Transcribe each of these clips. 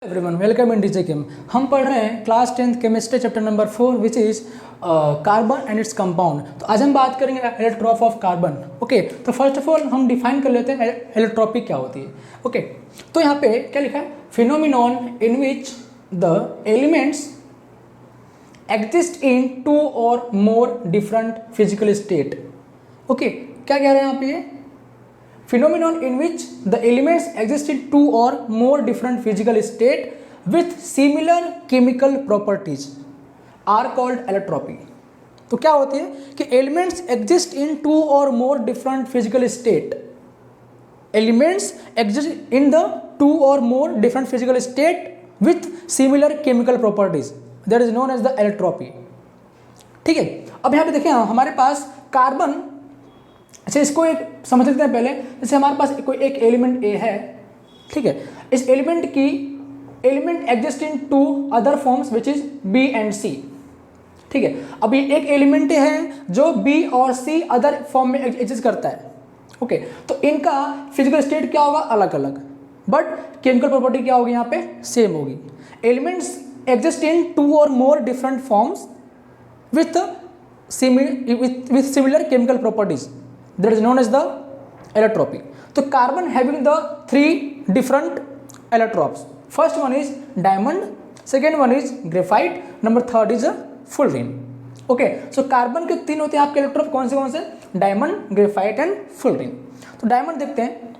Everyone welcome in DJ केम। हम पढ़ रहे हैं class 10th chemistry chapter number 4 which is carbon and its compound. तो आज हम बात करेंगे एलोट्रॉप ऑफ कार्बन। ओके, तो फर्स्ट ऑफ ऑल हम डिफाइन कर लेते हैं एलोट्रॉपी क्या होती है। ओके, तो यहाँ पे क्या लिखा है, phenomenon in which the elements exist in two or more different physical state. Okay, क्या कह रहे हैं यहाँ पे, phenomenon in which the elements exist in two or more different physical state with similar chemical properties are called allotropy। तो क्या होती है कि elements exist in two or more different physical state, elements exist in the two or more different physical state with similar chemical properties, that is known as the allotropy। ठीक है, अब यहाँ पे देखिए हमारे पास कार्बन, अच्छा इसको एक समझ लेते हैं पहले। जैसे हमारे पास कोई एक एलिमेंट ए है, ठीक है, इस element exist in two other forms which is B and C. ठीक है, अब ये एक एलिमेंट है जो बी और सी अदर फॉर्म में एग्जिस्ट करता है। ओके, तो इनका फिजिकल स्टेट क्या होगा, अलग अलग, बट केमिकल प्रॉपर्टी क्या होगी यहाँ पे, सेम होगी। Elements exist in two or more different forms with similar chemical properties, that is known as the allotropy। तो carbon having the three different allotropes। First one is diamond, second one is graphite, number third is fullerene. Okay, so carbon के तीन होते हैं आपके electrop, कौन से, diamond, graphite and fullerene. तो diamond देखते हैं।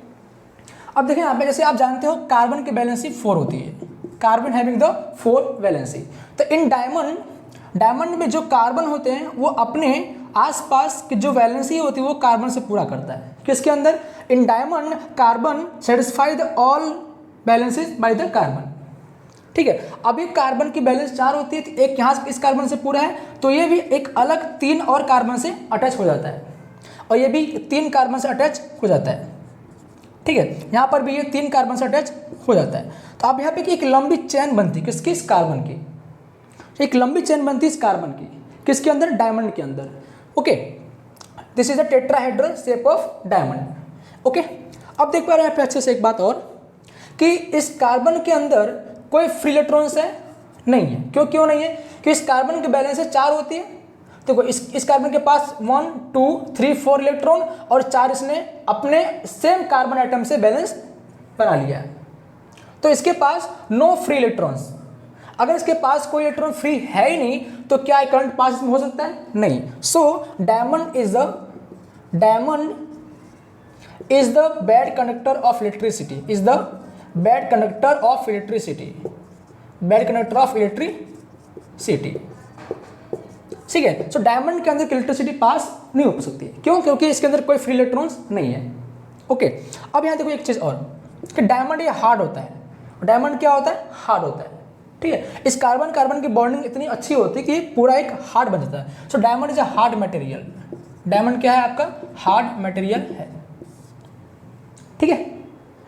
अब देखें यहाँ पे, जैसे आप जानते हो कार्बन की वैलेंसी 4 होती है, कार्बन हैविंग द 4 वैलेंसी। तो इन डायमंड में जो कार्बन होते हैं वो अपने आसपास की जो वैलेंसी होती है वो कार्बन से पूरा करता है। किसके अंदर, in diamond carbon satisfy the all balances by the carbon. ठीक है, अब ये कार्बन की बैलेंस 4 होती है, तो एक यहाँ इस कार्बन से पूरा है, तो ये भी एक अलग 3 और कार्बन से अटैच हो जाता है, और ये भी 3 कार्बन से अटैच हो जाता है। ठीक है, यहाँ पर भी ये 3 कार्बन से अटैच हो जाता है। तो अब यहाँ पे एक लंबी चेन बनती है, किसकी, इस कार्बन की। एक लंबी चेन बनती है इस कार्बन की, किसके अंदर, डायमंड के अंदर। Okay, this is the tetrahedral shape of diamond. Okay, अब देख पा रहे हैं आप अच्छे से एक बात और, कि इस कार्बन के अंदर कोई फ्री इलेक्ट्रॉन्स है नहीं है। क्यों नहीं है, कि इस कार्बन की बैलेंस 4 होती है। देखो इस कार्बन के पास 1 2 3 4 इलेक्ट्रॉन और 4 इसने अपने सेम कार्बन आइटम से बैलेंस बना लिया है। तो इसके पास नो फ्री इलेक्ट्रॉन्स। अगर इसके पास कोई इलेक्ट्रॉन फ्री है ही नहीं तो क्या करंट पास हो सकता है, नहीं। So diamond is the bad conductor of electricity, ठीक है। सो डायमंड के अंदर इलेक्ट्रिसिटी पास नहीं हो सकती है। क्यों, क्योंकि इसके अंदर कोई फ्री इलेक्ट्रॉन्स नहीं है। ओके, अब यहाँ देखो एक चीज और, कि डायमंड ये हार्ड होता है। डायमंड क्या होता है, हार्ड होता है। ठीक है, इस कार्बन की बॉन्डिंग इतनी अच्छी होती है कि पूरा एक हार्ड बन जाता है। So diamond is a hard material. Diamond क्या है आपका, हार्ड मटेरियल है। ठीक है,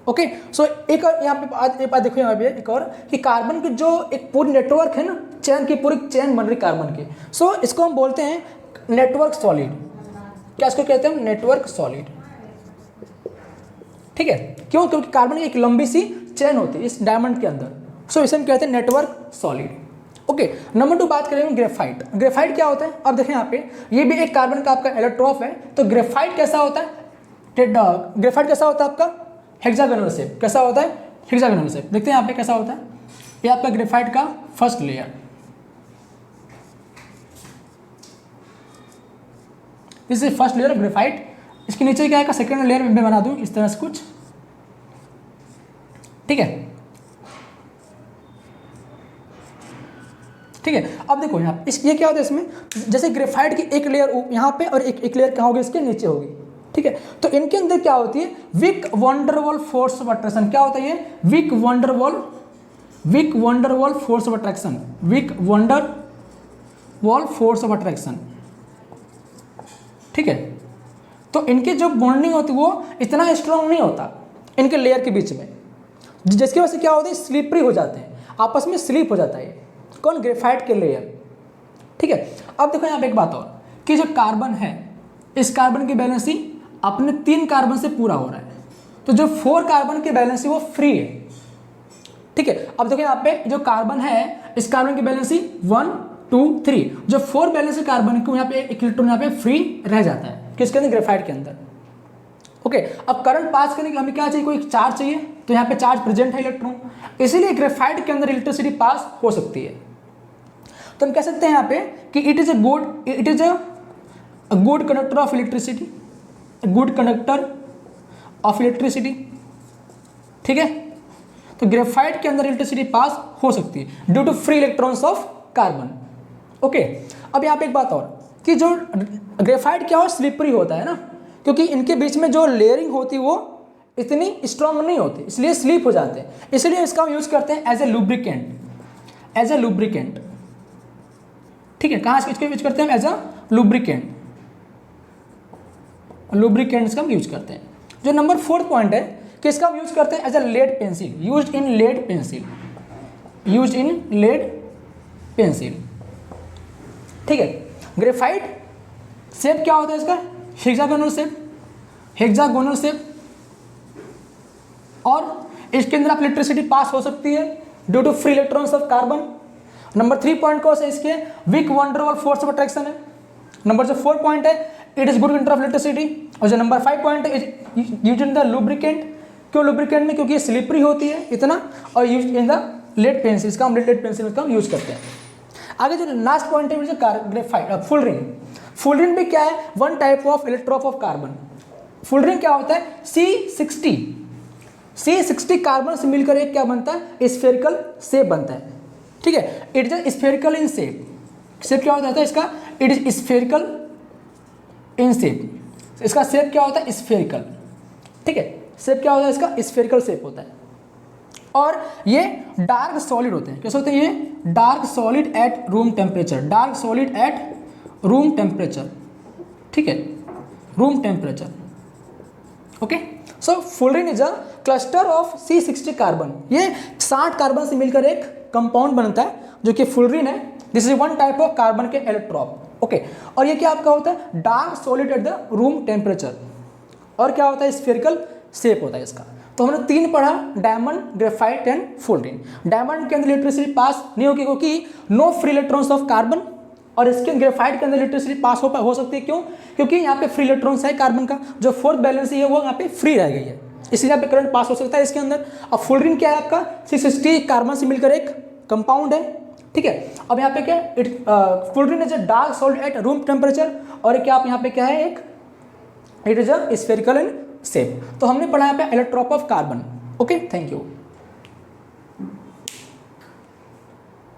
ओके। सो एक और यहाँ पे आज एक बात देखो, यहाँ पे एक और, कि कार्बन की जो एक पूरी नेटवर्क है ना, चेन की पूरी चेन बन रही कार्बन की। सो इसको हम बोलते हैं नेटवर्क सॉलिड। क्या इसको कहते हैं, नेटवर्क सॉलिड। ठीक है, क्यों, क्योंकि कार्बन की एक लंबी सी चेन होती है इस डायमंड के अंदर। सो इसे हम कहते हैं नेटवर्क सॉलिड। ओके, नंबर 2 बात करेंगे ग्रेफाइट। ग्रेफाइट क्या होता है, अब देखें यहाँ पे, ये भी एक कार्बन का आपका एलोट्रॉप है। तो ग्रेफाइट कैसा होता है, ग्रेफाइट कैसा होता है आपका, हेक्सागोनल शेप। कैसा होता है, हेक्सागोनल शेप। देखते हैं यहाँ पे कैसा होता है। ये आपका ग्रेफाइट का first layer, this is first layer of graphite. इसके नीचे क्या है, सेकेंड लेयर में बना दूं इस तरह से कुछ। ठीक है, ठीक है। अब देखो यहाँ ये क्या होता है इसमें, जैसे ग्रेफाइट की एक लेयर यहाँ पे और एक लेयर कहाँ होगी, इसके नीचे होगी। ठीक है, तो इनके अंदर क्या होती है, weak van der Waals force of attraction. क्या होता है ये, weak van der Waals force of attraction, weak van der Waals force of attraction. ठीक है, तो इनकी जो बॉन्डिंग होती है वो इतना स्ट्रांग नहीं होता इनके लेयर के बीच में, जिसकी वजह से क्या होता है, स्लिपरी हो जाते हैं, आपस में स्लिप हो जाता है। कौन, ग्रेफाइट के लेयर। ठीक है, अब देखो यहाँ पे एक बात और, कि जो कार्बन है, इस कार्बन की बैलेंसी अपने 3 कार्बन से पूरा हो रहा है। तो जो 4 कार्बन की बैलेंसी वो फ्री है। ठीक है। अब देखो यहाँ पे जो कार्बन है, इस कार्बन की वैलेंसी 1 2 3, जो 4 वैलेंसी कार्बन को यहाँ पे एक इलेक्ट्रॉन यहाँ पे फ्री रह जाता है, किसके अंदर, ग्रेफाइट के अंदर। ओके, अब करंट पास करने के लिए हमें क्या चाहिए, कोई चार्ज चाहिए, तो यहाँ पे चार्ज प्रेजेंट है इलेक्ट्रॉन, इसीलिए ग्रेफाइट के अंदर इलेक्ट्रिसिटी पास हो सकती है। तो हम कह सकते हैं यहाँ पे कि it is a good conductor of electricity, good conductor of electricity, ठीक है। तो ग्रेफाइट के अंदर इलेक्ट्रिसिटी पास हो सकती है due to free electrons of carbon. Okay, अब यहाँ पे एक बात और कि जो ग्रेफाइट क्या हो, स्लिपरी होता है ना, क्योंकि इनके बीच में जो लेयरिंग होती है वो इतनी स्ट्रॉन्ग नहीं होती, इसलिए स्लीप हो जाते हैं, इसलिए इसका हम यूज करते हैं as a lubricant, as a lubricant, ठीक है। कहाँ इसको यूज करते हैं हम, एज अ लुब्रिकेंट, लुब्रिकेंट्स का हम यूज करते हैं। जो नंबर 4 पॉइंट है कि इसका हम यूज करते हैं as a lead pencil, used in lead pencil, used in lead pencil, ठीक है। ग्रेफाइट शेप क्या होता है इसका, हेक्सागोनल शेप, हेक्सागोनल शेप, और इसके अंदर आप इलेक्ट्रिसिटी पास हो सकती है due to free electrons of carbon. Number 3 point कौन सा, इसके weak van der Waals force of attraction है। नंबर जो 4 पॉइंट है, it is good conductor of electricity, और जो नंबर 5 पॉइंट है, यूज्ड इन द लुब्रिकेंट, क्यों लुब्रिकेंट में, क्योंकि ये स्लिपरी होती है इतना, और used in the lead pencil, इसका हम लेड पेंसिल का हम यूज करते हैं। आगे जो लास्ट पॉइंट है, ग्रेफाइट फुलरिन, फुलरिन भी क्या है, one type of allotrope of carbon. Fullerene क्या होता है, C60 कार्बन से मिलकर एक क्या बनता है, स्फेरिकल शेप बनता है, ठीक है। It is spherical in shape, shape क्या होता है इसका, it is spherical in shape, इसका शेप क्या होता है, स्फेरिकल, ठीक है। शेप क्या होता है इसका, स्फेरिकल शेप होता है, और ये डार्क सॉलिड होते हैं, कैसे होते हैं ये, dark solid at room temperature, dark solid at room temperature, ठीक है, room temperature. Okay, so fullerene is a cluster of C60 carbon, ये 60 कार्बन से मिलकर एक कंपाउंड बनता है जो कि फुलरिन है। This is one type of carbon के इलेक्ट्रॉप, ओके। और ये क्या आपका होता है, dark solid at the room temperature, और क्या होता है, स्फेरिकल शेप होता है इसका। तो हमने 3 पढ़ा, diamond, graphite and fullerene. Diamond के अंदर इलेक्ट्रिसिटी पास नहीं होगी क्योंकि no free electrons of carbon, और इसके ग्रेफाइट के अंदर इलेक्ट्रिसिटी पास हो सकती है, क्यों, क्योंकि यहाँ पे फ्री इलेक्ट्रॉन्स है कार्बन का, जो 4th बैलेंस है वो यहाँ पे फ्री रह गई है, इसलिए यहाँ पे करंट पास हो सकता है इसके अंदर। अब फुलरिन क्या है आपका, C60 कार्बन से मिलकर एक कंपाउंड है, ठीक है। अब यहाँ पे क्या, fullerene is a dark solid at room temperature, और क्या आप यहाँ पे क्या है, एक it is a spherical in shape. तो हमने पढ़ा यहाँ पे allotrope of carbon. Okay, thank you.